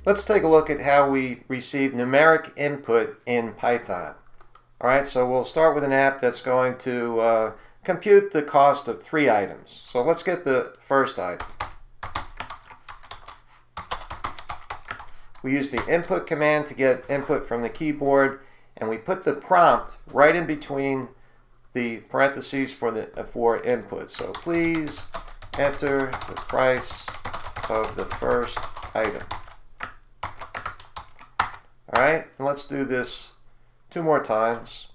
Let's take a look at how we receive numeric input in Python. All right, so we'll start with an app that's going to compute the cost of 3 items. So let's get the first item. We use the input command to get input from the keyboard, and we put the prompt right in between the parentheses for input. So please enter the price of the first item. All right, and let's do this 2 more times.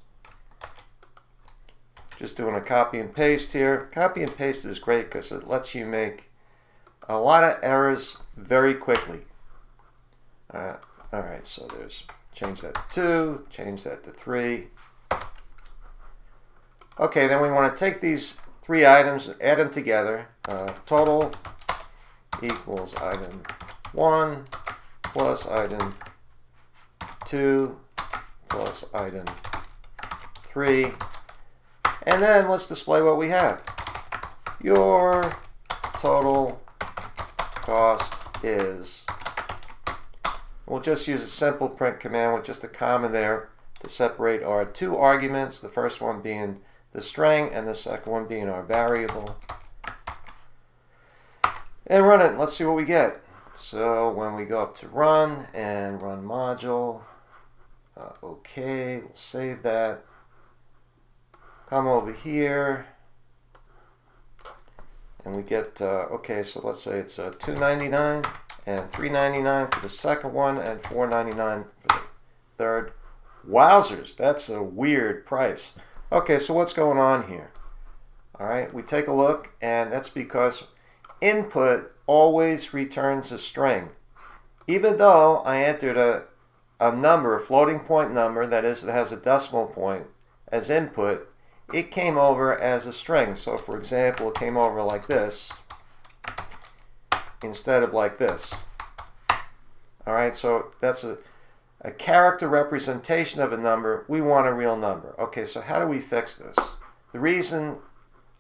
Just doing a copy and paste here. Copy and paste is great because it lets you make a lot of errors very quickly. All right, so change that to 2, change that to 3. Okay, then we want to take these 3 items, add them together. Total equals item 1 plus item 2 plus item 3. And then let's display what we have. Your total cost is. We'll just use a simple print command with just a comma there to separate our 2 arguments, the first one being the string and the second one being our variable. And run it. Let's see what we get. So when we go up to run and run module, okay, we'll save that. Come over here and we get, okay, so let's say it's $2.99 and $3.99 for the second one and $4.99 for the third. Wowzers, that's a weird price. Okay, so what's going on here? All right, we take a look, and that's because input always returns a string. Even though I entered a number, a floating point number, that is, it has a decimal point as input, it came over as a string. So for example, it came over like this instead of like this. All right, so that's a character representation of a number. We want a real number. Okay, so how do we fix this? The reason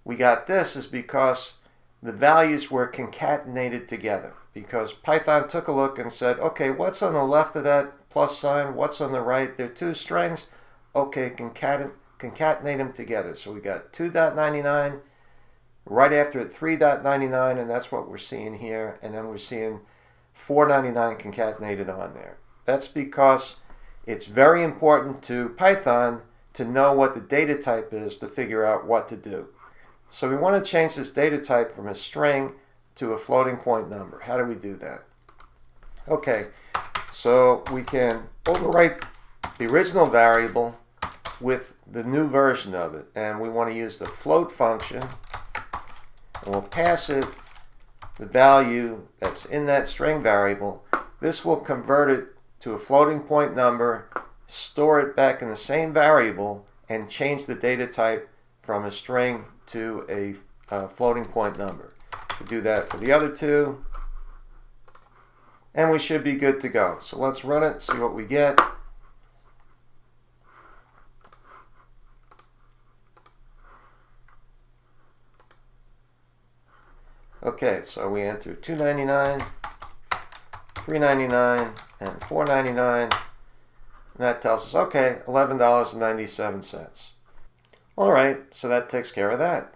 we got this is because the values were concatenated together. Because Python took a look and said, okay, what's on the left of that plus sign? What's on the right? They're 2 strings. Okay, concatenate them together. So we got 2.99, right after it 3.99, and that's what we're seeing here. And then we're seeing 4.99 concatenated on there. That's because it's very important to Python to know what the data type is to figure out what to do. So we want to change this data type from a string to a floating point number. How do we do that? Okay, so we can overwrite the original variable with the new version of it, and we want to use the float function, and we'll pass it the value that's in that string variable. This will convert it to a floating point number, store it back in the same variable, and change the data type from a string to a floating point number. We'll do that for the other 2, and we should be good to go. So let's run it, see what we get. Okay, so we enter $2.99, $3.99, and $4.99, and that tells us, okay, $11.97. All right, so that takes care of that.